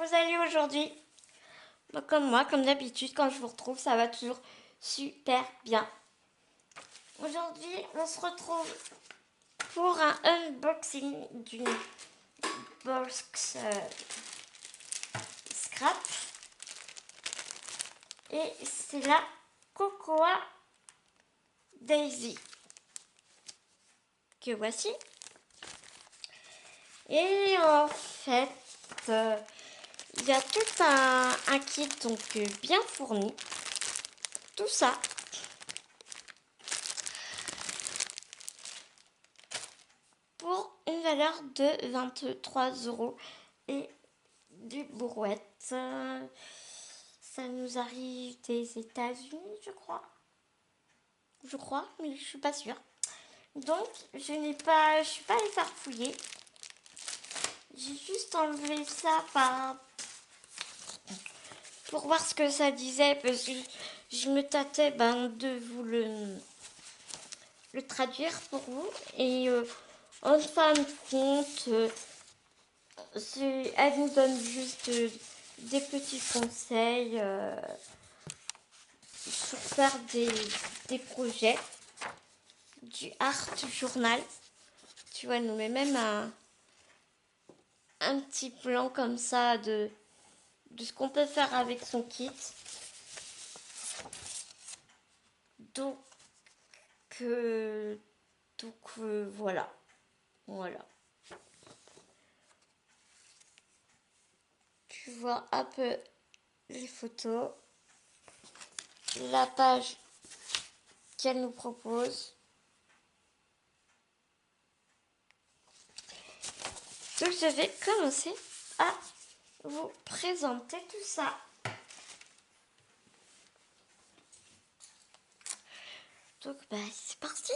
vous allez aujourd'hui? Bah, comme moi, comme d'habitude, quand je vous retrouve, ça va toujours super bien. Aujourd'hui, on se retrouve pour un unboxing d'une box scrap. Et c'est la Cocoa Daisy que voici. Et en fait, il y a tout un kit donc bien fourni. Tout ça. Pour une valeur de 23 euros et des brouettes. Ça nous arrive des États-Unis, je crois. Je crois, mais je suis pas sûre. Donc, je suis pas allée faire fouiller. J'ai juste enlevé ça pour voir ce que ça disait, parce que je me tâtais de vous le traduire pour vous. Et en fin de compte, elle nous donne juste des petits conseils sur faire des projets, du art journal. Tu vois, elle nous met même un petit plan comme ça de ce qu'on peut faire avec son kit. Donc, euh, voilà. Voilà. Tu vois un peu les photos, la page qu'elle nous propose. Donc je vais commencer à vous présenter tout ça. Donc c'est parti.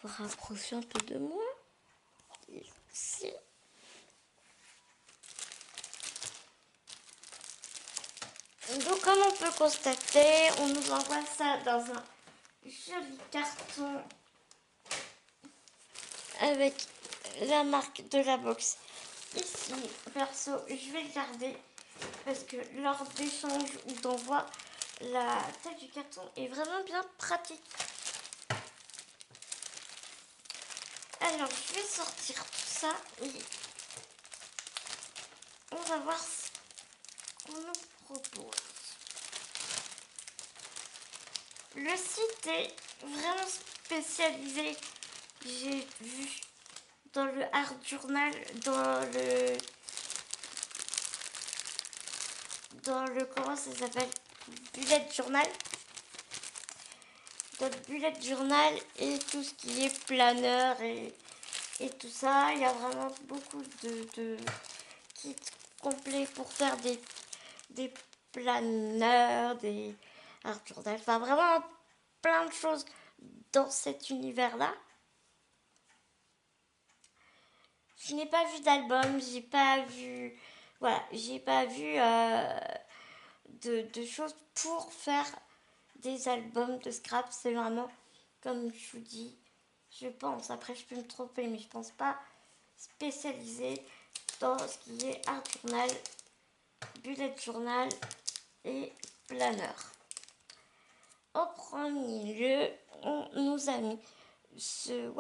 Vous rapprocher un peu de moi. Ici. Donc comme on peut constater, on nous envoie ça dans un joli carton avec la marque de la box. Ici, perso, je vais le garder parce que lors d'échange ou d'envoi, la taille du carton est vraiment bien pratique. Alors, je vais sortir tout ça et on va voir ce qu'on nous propose. Le site est vraiment spécialisé. J'ai vu dans le art journal, dans le comment ça s'appelle, bullet journal. Dans le bullet journal et tout ce qui est planeur et tout ça. Il y a vraiment beaucoup de kits complets pour faire des planeurs, des art journal. Enfin, vraiment plein de choses dans cet univers-là. Je n'ai pas vu d'album, j'ai pas vu, voilà, j'ai pas vu de choses pour faire des albums de scrap. C'est vraiment, comme je vous dis, je pense, après je peux me tromper, mais je pense pas spécialisé dans ce qui est art journal, bullet journal et planeur. En premier lieu, on nous a mis ce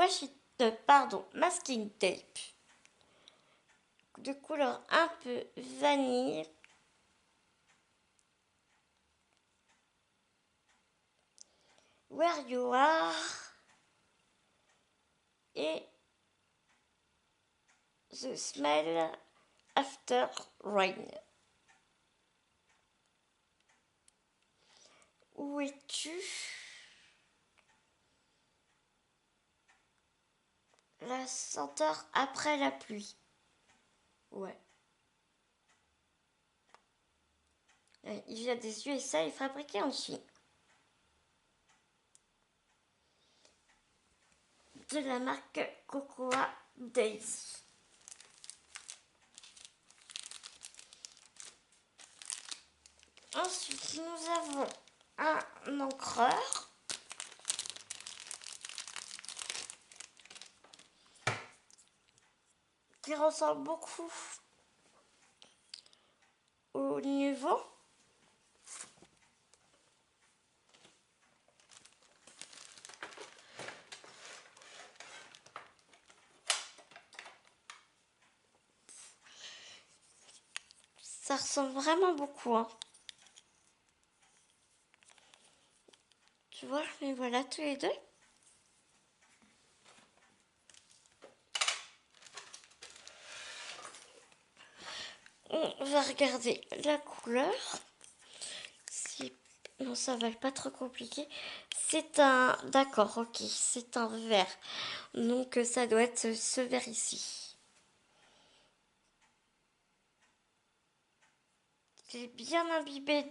masking tape de couleur un peu vanille. Where you are et the smell after rain. Où es-tu? La senteur après la pluie. Ouais. Il vient des USA et fabriqué en Chine. De la marque Cocoa Daisy. Ensuite, nous avons un encreur. qui ressemble beaucoup au niveau. Ça ressemble vraiment beaucoup, hein. Tu vois, mais voilà tous les deux. On va regarder la couleur. Si... Non, ça va pas trop compliqué. C'est un... D'accord, ok. C'est un vert. Donc, ça doit être ce vert ici. C'est bien imbibé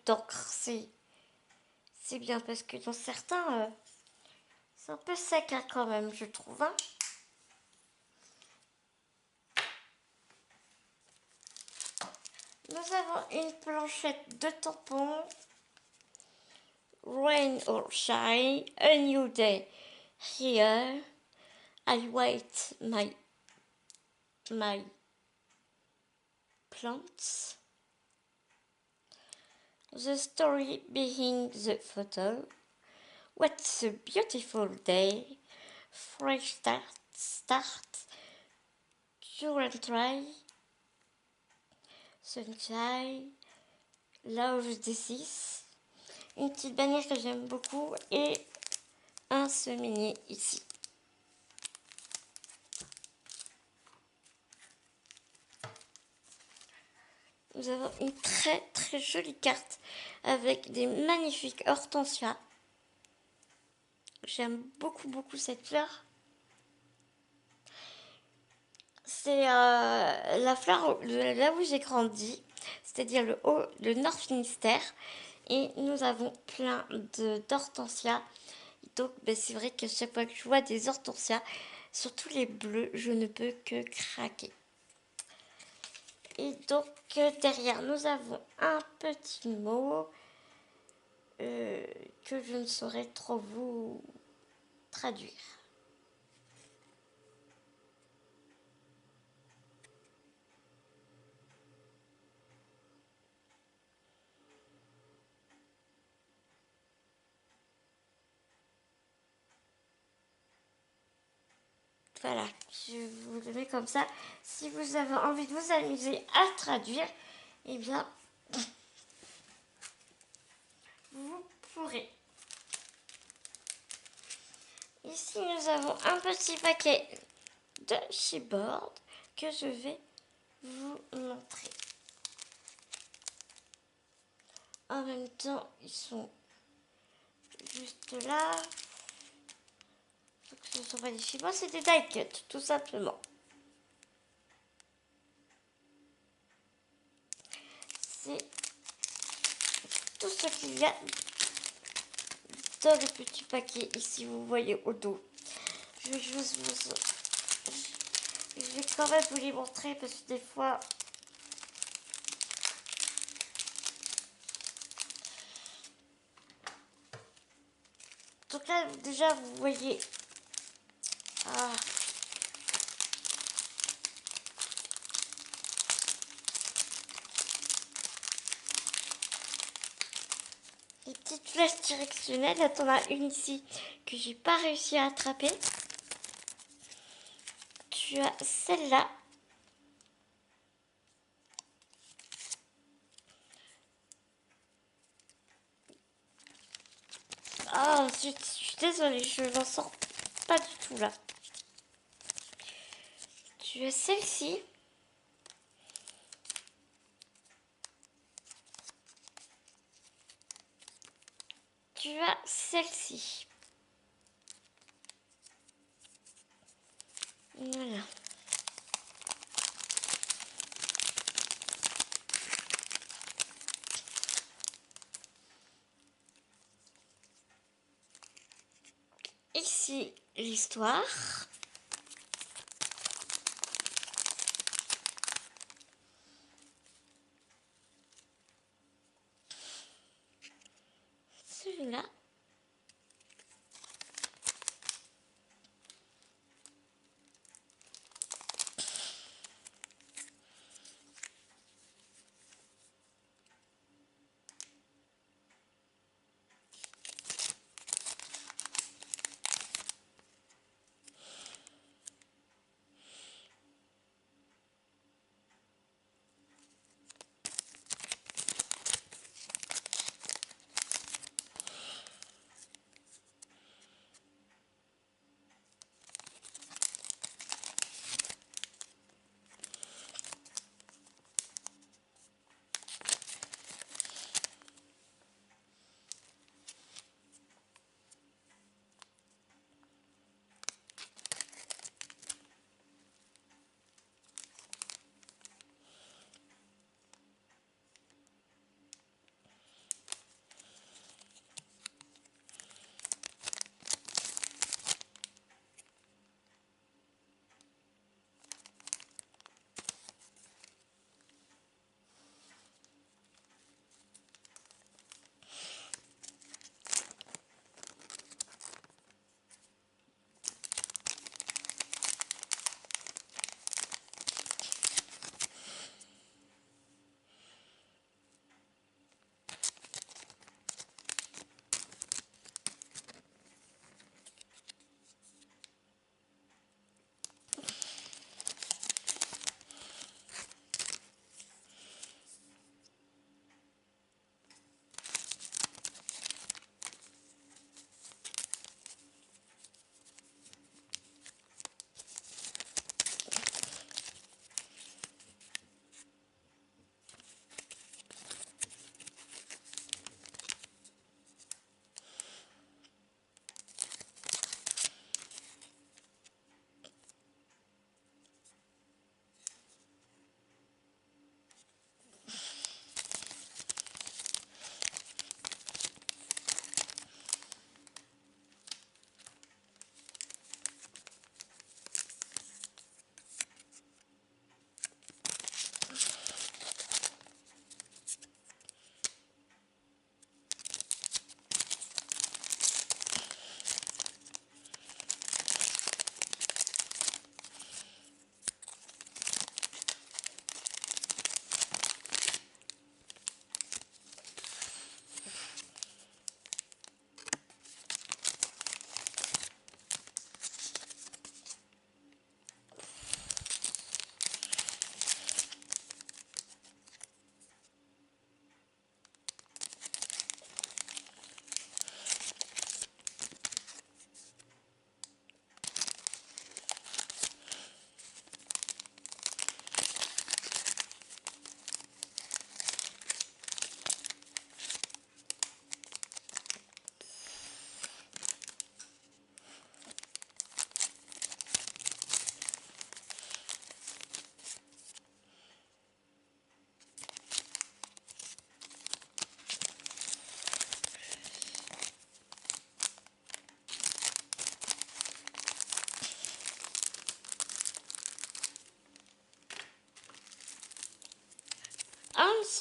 d'encre. C'est bien parce que dans certains... c'est un peu sec hein, quand même, je trouve. Hein. Nous avons une planchette de tampons. Rain or shine, a new day. Here, I wait my plants. The story behind the photo. What's a beautiful day. Fresh start. Pure and dry. Sunshine. Love this. Une petite bannière que j'aime beaucoup et un seminier ici. Nous avons une très très jolie carte avec des magnifiques hortensias. J'aime beaucoup cette fleur. C'est la fleur de là où j'ai grandi, c'est-à-dire le Nord Finistère. Et nous avons plein d'hortensias. Donc c'est vrai que chaque fois que je vois des hortensias, surtout les bleus, je ne peux que craquer. Et donc derrière nous avons un petit mot que je ne saurais trop vous traduire. Voilà, je vous le mets comme ça. Si vous avez envie de vous amuser à traduire, eh bien, vous pourrez. Ici, nous avons un petit paquet de chipboard que je vais vous montrer. En même temps, ils sont juste là. Donc, ce ne sont pas des chipboards, c'est des die cuts, tout simplement. C'est tout ce qu'il y a dans le petit paquet ici, vous voyez au dos. Je vais quand même vous les montrer parce que des fois donc là déjà vous voyez les petites flèches directionnelles. Là, t'en as une ici que j'ai pas réussi à attraper. Tu as celle-là. Oh, je suis désolée, je n'en sors pas du tout là. Tu as celle-ci. Tu as celle-ci. Voilà. Ici, l'histoire. Celui-là.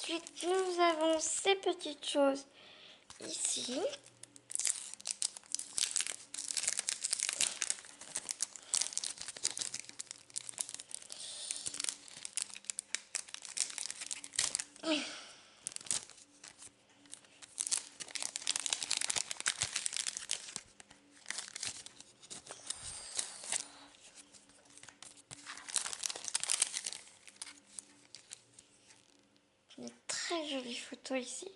Ensuite, nous avons ces petites choses ici. Une très jolie photo ici.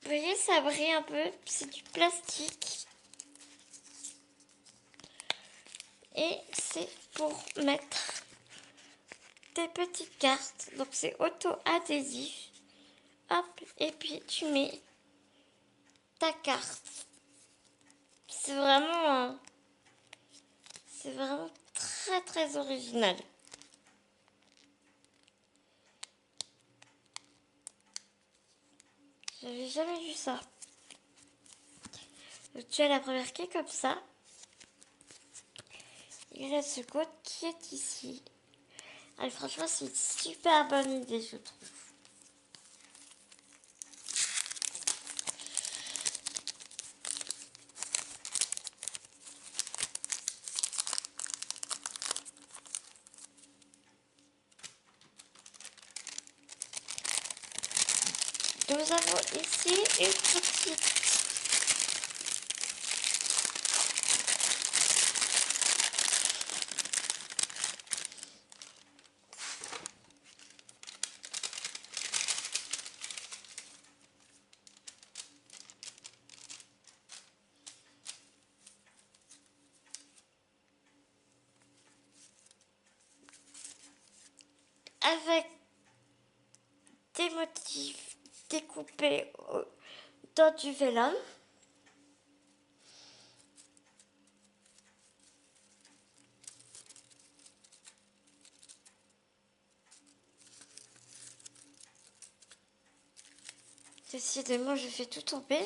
Vous voyez, ça brille un peu, c'est du plastique. Et c'est pour mettre des petites cartes. Donc c'est auto-adhésif. Hop, et puis tu mets ta carte. C'est vraiment très très original. J'avais jamais vu ça. Donc, tu as la première qui est comme ça. Et la seconde qui est ici. Alors, franchement, c'est une super bonne idée, je trouve. Nous avons ici une petite avec des motifs découpés dans du vélum. Décidément, je fais tout tomber.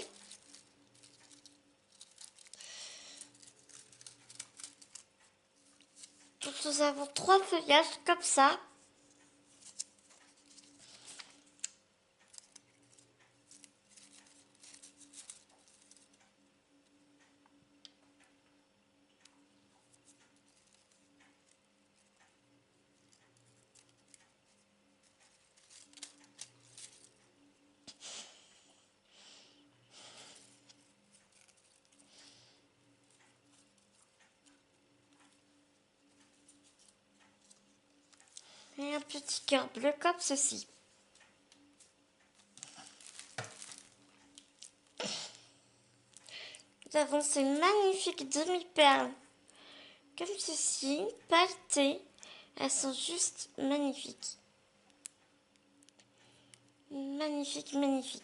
Donc, nous avons 3 feuillages comme ça. Et un petit cœur bleu comme ceci. Nous avons ces magnifiques demi-perles comme ceci, pailletées. Elles sont juste magnifiques. Magnifique, magnifique.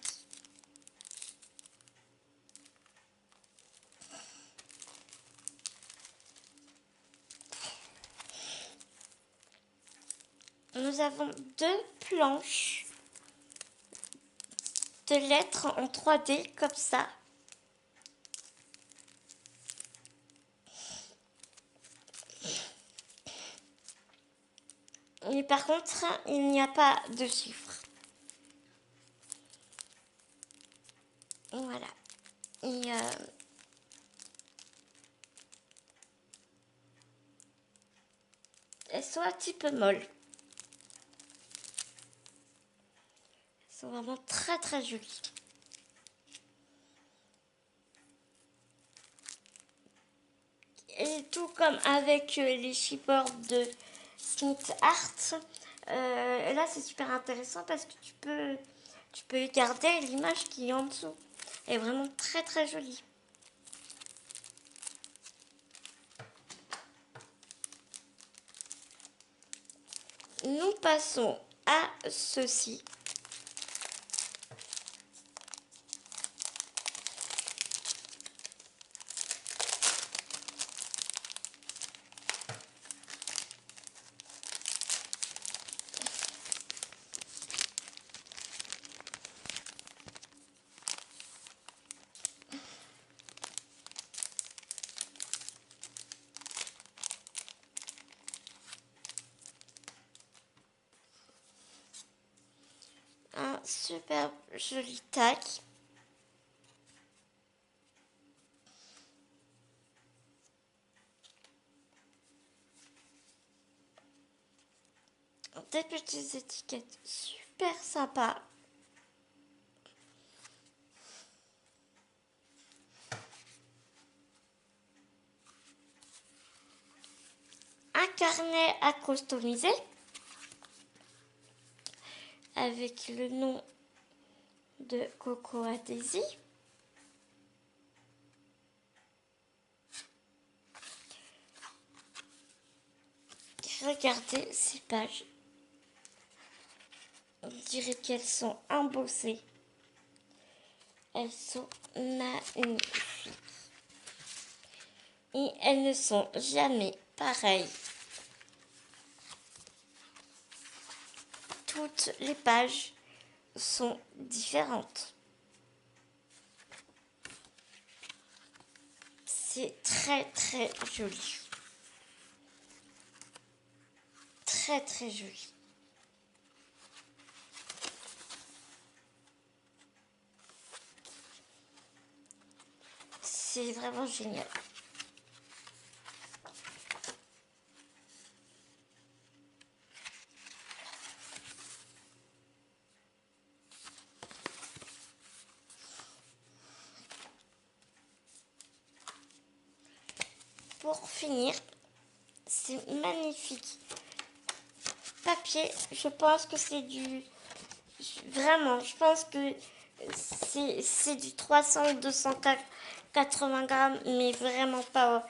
Nous avons 2 planches de lettres en 3D comme ça. Mais par contre, il n'y a pas de chiffres. Voilà. Et elles sont un petit peu molles. Elles sont vraiment très très jolies. Et tout comme avec les chipboards de Smith Art, là c'est super intéressant parce que tu peux garder l'image qui est en dessous. Elle est vraiment très très jolie. Nous passons à ceci. super joli tac. Des petites étiquettes super sympas. Un carnet à customiser avec le nom de Cocoa Daisy. Regardez ces pages. On dirait qu'elles sont embossées. Elles sont magnifiques. Et elles ne sont jamais pareilles. Toutes les pages sont différentes. C'est très très joli. Très très joli. C'est vraiment génial. Pour finir, c'est magnifique papier. Je pense que c'est du... Vraiment, je pense que c'est du 300 ou 280 grammes, mais vraiment pas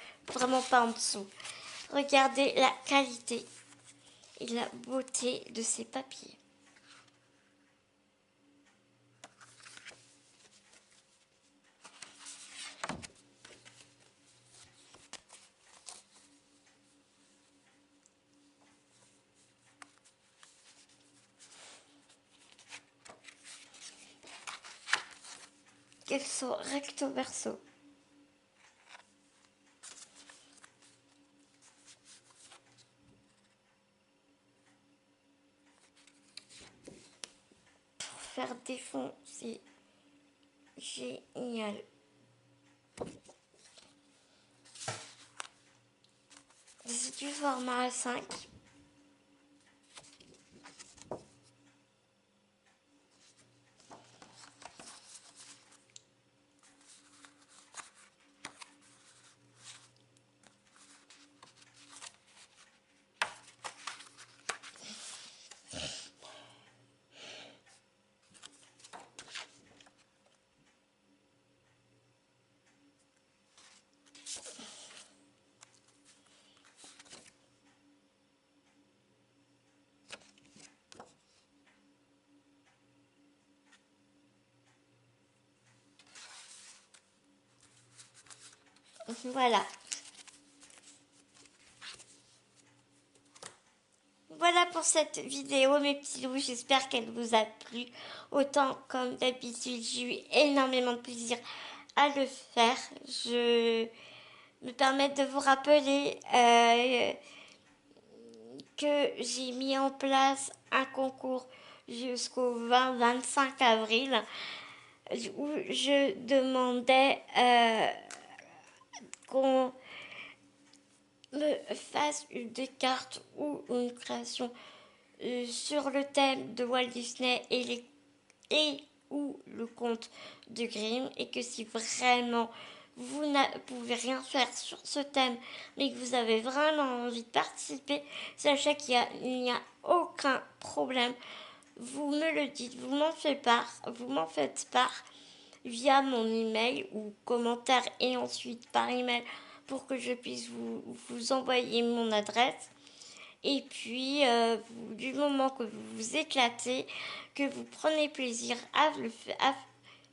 en dessous. Regardez la qualité et la beauté de ces papiers. Qu'elles sont recto verso. Pour faire des fonds, c'est génial. C'est du format A5. Voilà. Voilà pour cette vidéo, mes petits loups. J'espère qu'elle vous a plu. Autant comme d'habitude, j'ai eu énormément de plaisir à le faire. Je me permets de vous rappeler que j'ai mis en place un concours jusqu'au 20-25 avril où je demandais qu'on me fasse des cartes ou une création sur le thème de Walt Disney et ou le conte de Grimm, et que si vraiment vous ne pouvez rien faire sur ce thème mais que vous avez vraiment envie de participer, sachez qu'il n'y a aucun problème. Vous me le dites, vous m'en faites part via mon email ou commentaire et ensuite par email pour que je puisse vous envoyer mon adresse. Et puis, du moment que vous vous éclatez, que vous prenez plaisir à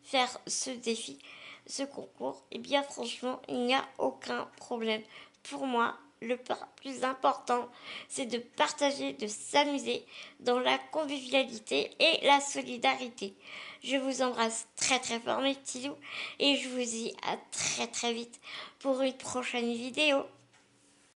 faire ce défi, ce concours, et bien franchement, il n'y a aucun problème. Pour moi, le plus important, c'est de partager, de s'amuser dans la convivialité et la solidarité. Je vous embrasse très très fort mes petits loups et je vous dis à très très vite pour une prochaine vidéo.